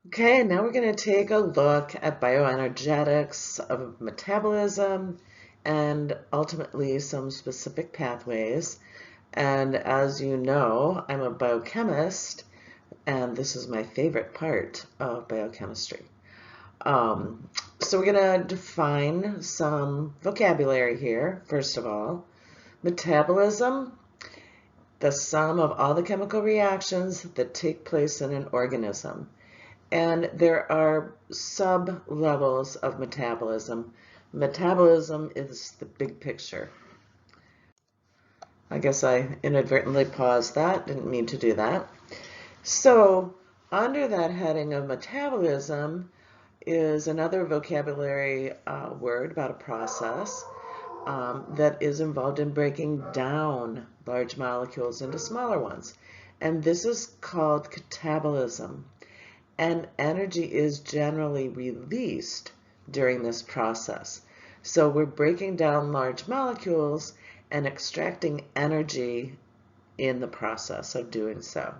Okay, now we're going to take a look at bioenergetics of metabolism and ultimately some specific pathways. And as you know, I'm a biochemist, and this is my favorite part of biochemistry. Um, so we're going to define some vocabulary here, first of all. Metabolism, the sum of all the chemical reactions that take place in an organism. And there are sub-levels of metabolism. Metabolism is the big picture. I guess I inadvertently paused that, didn't mean to do that. So under that heading of metabolism is another vocabulary word about a process that is involved in breaking down large molecules into smaller ones. And this is called catabolism. And energy is generally released during this process. So we're breaking down large molecules and extracting energy in the process of doing so.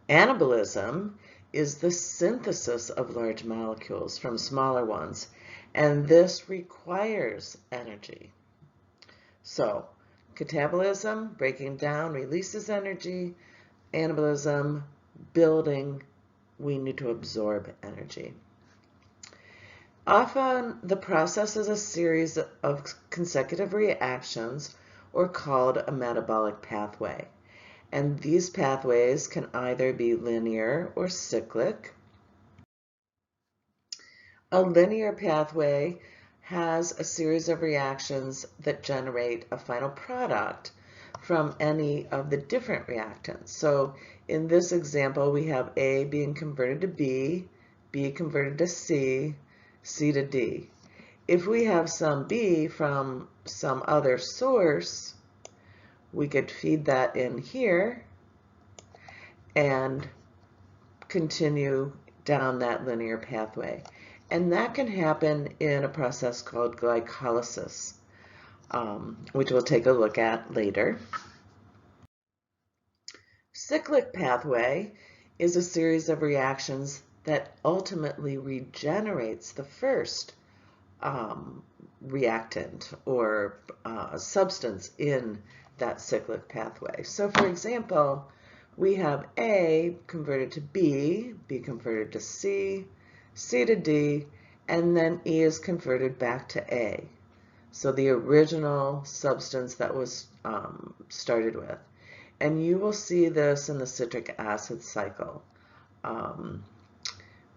Anabolism is the synthesis of large molecules from smaller ones, and this requires energy. So, catabolism, breaking down, releases energy. Anabolism, building, we need to absorb energy. Often the process is a series of consecutive reactions or called a metabolic pathway. And these pathways can either be linear or cyclic. A linear pathway has a series of reactions that generate a final product from any of the different reactants. So in this example, we have A being converted to B, B converted to C, C to D. If we have some B from some other source, we could feed that in here and continue down that linear pathway. And that can happen in a process called glycolysis, which we'll take a look at later. Cyclic pathway is a series of reactions that ultimately regenerates the first reactant or substance in that cyclic pathway. So for example, we have A converted to B, B converted to C, C to D, and then E is converted back to A. So the original substance that was started with. And you will see this in the citric acid cycle,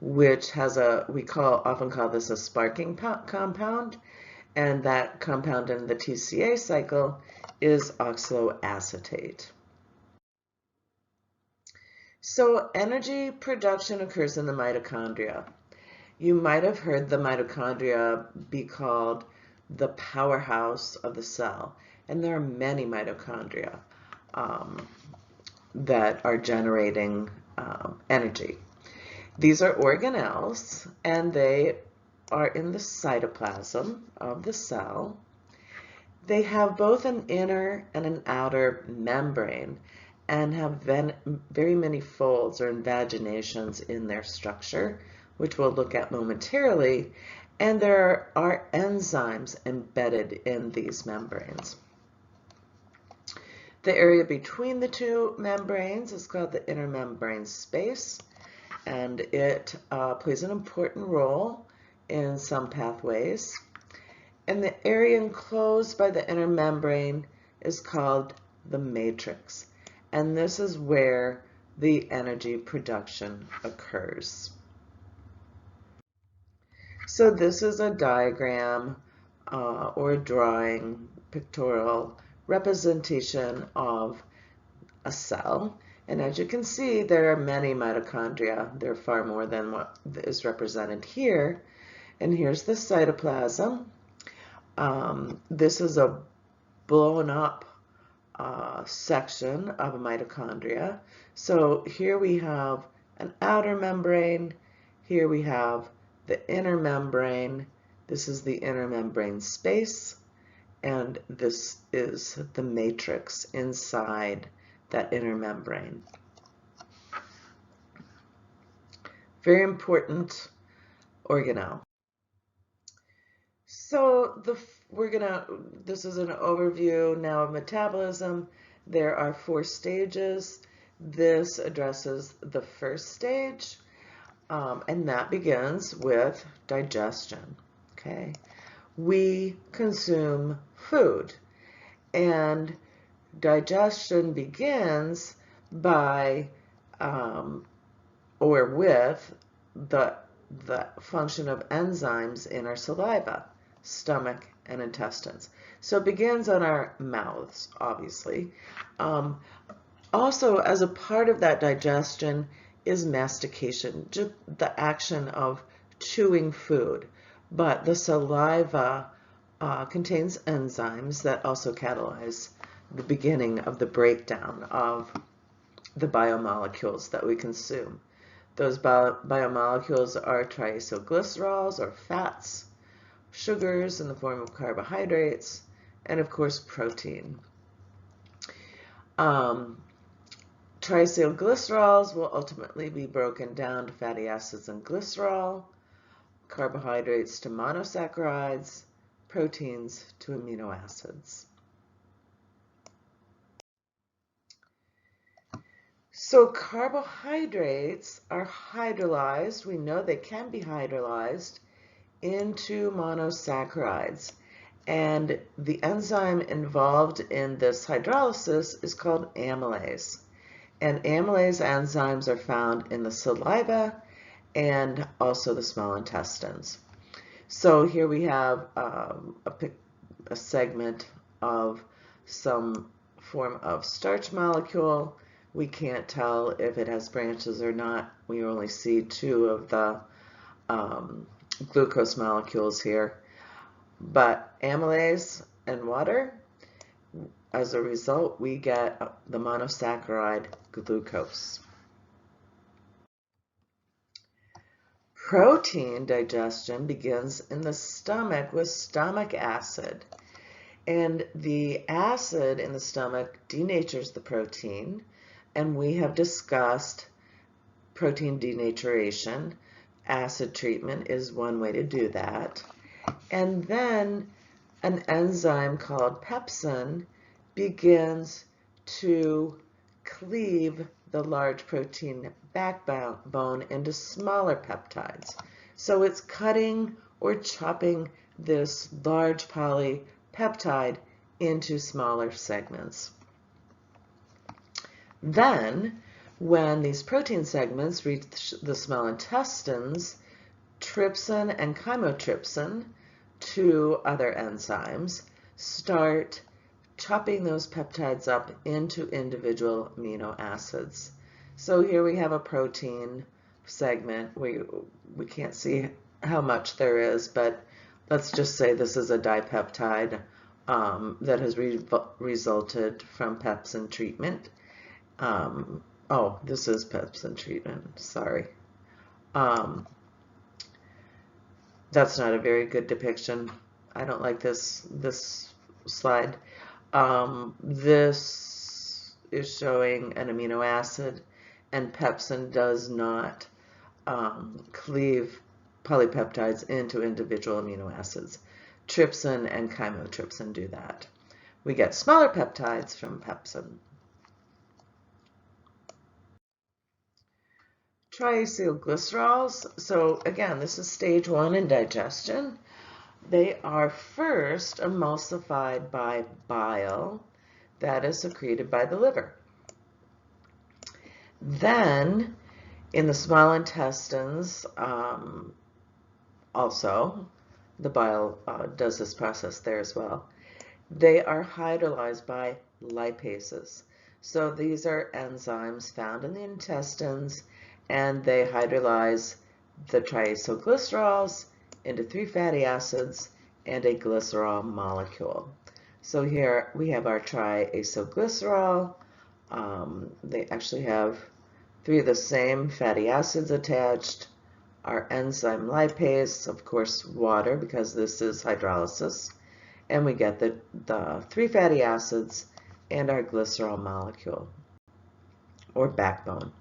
which has often call this a sparking compound, and that compound in the TCA cycle is oxaloacetate. So energy production occurs in the mitochondria. You might have heard the mitochondria be called the powerhouse of the cell, and there are many mitochondria that are generating energy. These are organelles, and they are in the cytoplasm of the cell. They have both an inner and an outer membrane and have very many folds or invaginations in their structure, which we'll look at momentarily, and there are enzymes embedded in these membranes. The area between the two membranes is called the inner membrane space, and it plays an important role in some pathways. And the area enclosed by the inner membrane is called the matrix, and this is where the energy production occurs. So this is a diagram or a drawing, pictorial representation of a cell. And as you can see, there are many mitochondria. There are far more than what is represented here. And here's the cytoplasm. This is a blown up section of a mitochondria. So here we have an outer membrane. Here we have the inner membrane. This is the inner membrane space. And this is the matrix inside that inner membrane. Very important organelle. So this is an overview now of metabolism. There are 4 stages. This addresses the first stage, and that begins with digestion. Okay, we consume food, and digestion begins by or with the function of enzymes in our saliva, stomach, and intestines. So it begins on our mouths, obviously. Also, as a part of that digestion is mastication, just the action of chewing food. But the saliva contains enzymes that also catalyze the beginning of the breakdown of the biomolecules that we consume. Those biomolecules are triacylglycerols, or fats, sugars in the form of carbohydrates, and of course protein. Triacylglycerols will ultimately be broken down to fatty acids and glycerol, carbohydrates to monosaccharides, proteins to amino acids. So carbohydrates are hydrolyzed. We know they can be hydrolyzed into monosaccharides. And the enzyme involved in this hydrolysis is called amylase. And amylase enzymes are found in the saliva and also the small intestines. So here we have a segment of some form of starch molecule. We can't tell if it has branches or not. We only see 2 of the glucose molecules here. But amylase and water, as a result, we get the monosaccharide glucose. Protein digestion begins in the stomach with stomach acid. And the acid in the stomach denatures the protein. And we have discussed protein denaturation. Acid treatment is one way to do that. And then an enzyme called pepsin begins to cleave the large protein backbone into smaller peptides. So it's cutting or chopping this large polypeptide into smaller segments. Then, when these protein segments reach the small intestines, trypsin and chymotrypsin, 2 other enzymes, start chopping those peptides up into individual amino acids. So here we have a protein segment. We can't see how much there is, but let's just say this is a dipeptide that has resulted from pepsin treatment. Oh, this is pepsin treatment, sorry. That's not a very good depiction. I don't like this slide. This is showing an amino acid, and pepsin does not cleave polypeptides into individual amino acids. Trypsin and chymotrypsin do that. We get smaller peptides from pepsin. Triacylglycerols, so again, this is stage 1 in digestion. They are first emulsified by bile that is secreted by the liver. Then, in the small intestines, also, the bile does this process there as well. They are hydrolyzed by lipases. So these are enzymes found in the intestines, and they hydrolyze the triacylglycerols into 3 fatty acids and a glycerol molecule. So here we have our triacylglycerol. They actually have 3 of the same fatty acids attached. Our enzyme lipase, of course, water, because this is hydrolysis. And we get the 3 fatty acids and our glycerol molecule, or backbone.